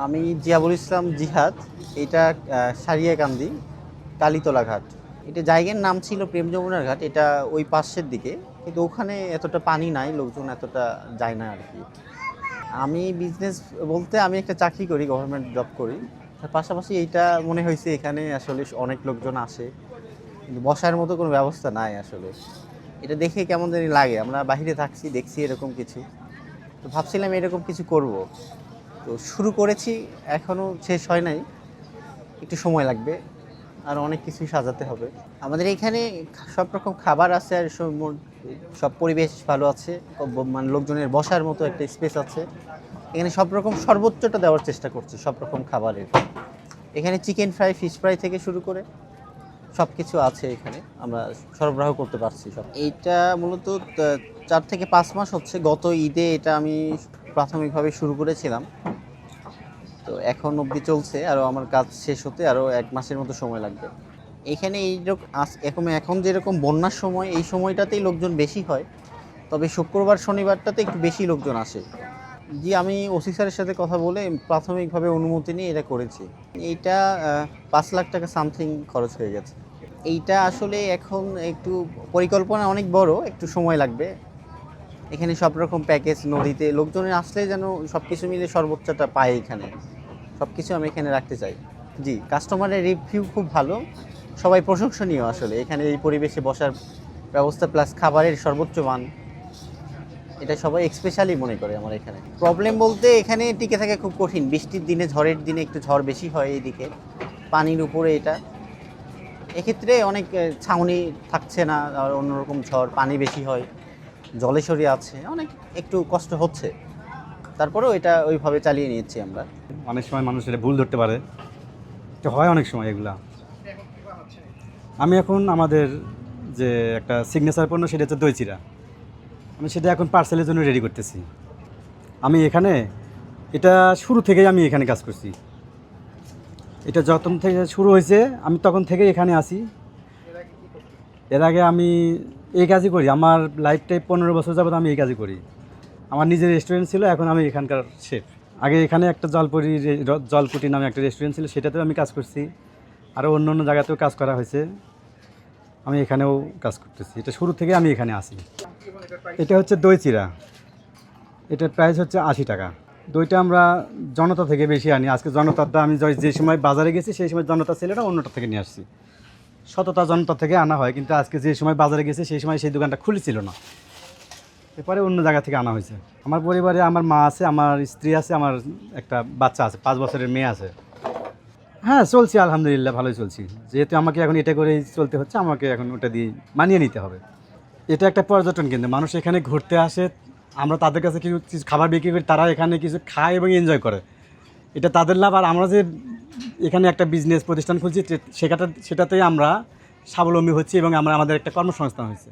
আমি জিয়াবুল ইসলাম জিহাদ। এটা সারিয়াকান্দি কালীতলা ঘাট। এটা জায়গার নাম ছিল প্রেম যমুনার ঘাট। এটা ওই পাশের দিকে, কিন্তু ওখানে এতটা পানি নাই, লোকজন এতটা যায় না আর কি। আমি বিজনেস বলতে আমি একটা চাকরি করি, গভর্নমেন্ট জব করি। তার পাশাপাশি এইটা মনে হয়েছে এখানে আসলে অনেক লোকজন আসে, কিন্তু বসার মতো কোনো ব্যবস্থা নাই আসলে। এটা দেখে কেমন জানি লাগে, আমরা বাইরে থাকছি দেখছি এরকম কিছু, তো ভাবছিলাম এরকম কিছু করব। তো শুরু করেছি, এখনও শেষ হয় নাই, একটু সময় লাগবে, আর অনেক কিছুই সাজাতে হবে। আমাদের এখানে সব রকম খাবার আছে, আর সব পরিবেশ ভালো আছে, মানে লোকজনের বসার মতো একটা স্পেস আছে। এখানে সব রকম সর্বোচ্চটা দেওয়ার চেষ্টা করছি সব রকম খাবারের। এখানে চিকেন ফ্রাই, ফিশ ফ্রাই থেকে শুরু করে সব কিছু আছে এখানে, আমরা সরবরাহ করতে পারছি সব। এইটা মূলত 4 থেকে 5 মাস হচ্ছে। গত ঈদে এটা আমি প্রাথমিকভাবে শুরু করেছিলাম, তো এখন অবধি চলছে। আরও আমার কাজ শেষ হতে আরও 1 মাসের মতো সময় লাগবে। এখানে এখন যেরকম বন্যার সময়, এই সময়টাতেই লোকজন বেশি হয়, তবে শুক্রবার শনিবারটাতে একটু বেশি লোকজন আসে। জি, আমি ওসি স্যারের সাথে কথা বলে প্রাথমিকভাবে অনুমতি নিয়ে এটা করেছি। এইটা 5 লাখ টাকা সামথিং খরচ হয়ে গেছে। এইটা আসলে এখন একটু পরিকল্পনা অনেক বড়, একটু সময় লাগবে। এখানে সব রকম প্যাকেজ, নদীতে লোকজনের আসলে যেন সব কিছু মিলে সর্বোচ্চটা পায় এখানে, সব কিছু আমি এখানে রাখতে চাই। জি, কাস্টমারের রিভিউ খুব ভালো, সবাই প্রশংসনীয় আসলে। এখানে এই পরিবেশে বসার ব্যবস্থা প্লাস খাবারের সর্বোচ্চ মান, এটা সবাই স্পেশালি মনে করে আমার এখানে। প্রবলেম বলতে এখানে টিকে থাকা খুব কঠিন, বৃষ্টির দিনে, ঝড়ের দিনে একটু ঝড় বেশি হয় এইদিকে, পানির উপরে এটা। এক্ষেত্রে অনেক ছাউনি থাকছে না, আর অন্যরকম ঝড়, পানি বেশি হয়, জলেশ্বরী আছে, অনেক একটু কষ্ট হচ্ছে। তারপরেও এটা ওইভাবে চালিয়ে নিচ্ছি আমরা। অনেক সময় মানুষ এটা ভুল ধরতে পারে, এটা হয় অনেক সময় এগুলা। আমি এখন আমাদের যে একটা সিগনেচার পণ্য, সেটা হচ্ছে দই চিড়া। আমি সেটা এখন পার্সেলের জন্য রেডি করতেছি। আমি এখানে এটা শুরু থেকেই আমি এখানে কাজ করছি। এটা যখন থেকে শুরু হয়েছে আমি তখন থেকেই এখানে আসি। এর আগে আমি এই কাজই করি, আমার লাইফটাই 15 বছর যাবত আমি এই কাজই করি। আমার নিজের রেস্টুরেন্ট ছিল, এখন আমি এখানকার শেফ। আগে এখানে একটা জলকুটি নামে একটা রেস্টুরেন্ট ছিল, সেটাতেও আমি কাজ করছি। আরও অন্য অন্য জায়গাতেও কাজ করা হয়েছে, আমি এখানেও কাজ করতেছি। এটা শুরু থেকে আমি এখানে আসি। এটা হচ্ছে দই চিড়া, এটার প্রাইস হচ্ছে 80 টাকা। দইটা আমরা জনতা থেকে বেশি আনি। আজকে জনতাটা আমি যে সময় বাজারে গেছি সেই সময় জনতা ছিল না, অন্যটা থেকে নিয়ে আসছি। শততা জনতা থেকে আনা হয়, কিন্তু আজকে যে সময় বাজারে গেছি সেই সময় সেই দোকানটা খুলেছিল না, এরপরে অন্য জায়গা থেকে আনা হয়েছে। আমার পরিবারে আমার মা আছে, আমার স্ত্রী আছে, আমার একটা বাচ্চা আছে, 5 বছরের মেয়ে আছে। হ্যাঁ, চলছি আলহামদুলিল্লাহ, ভালোই চলছি। যেহেতু আমাকে এখন এটা করেই চলতে হচ্ছে, আমাকে এখন ওটা দিয়ে মানিয়ে নিতে হবে। এটা একটা পর্যটন কেন্দ্র, মানুষ এখানে ঘুরতে আসে, আমরা তাদের কাছে কিছু কিছু খাবার বিক্রি করি, তারা এখানে কিছু খায় এবং এনজয় করে, এটা তাদের লাভ। আর আমরা যে এখানে একটা বিজনেস প্রতিষ্ঠান খুলছি, সেটাতেই আমরা স্বাবলম্বী হচ্ছি এবং আমাদের একটা কর্মসংস্থান হয়েছে।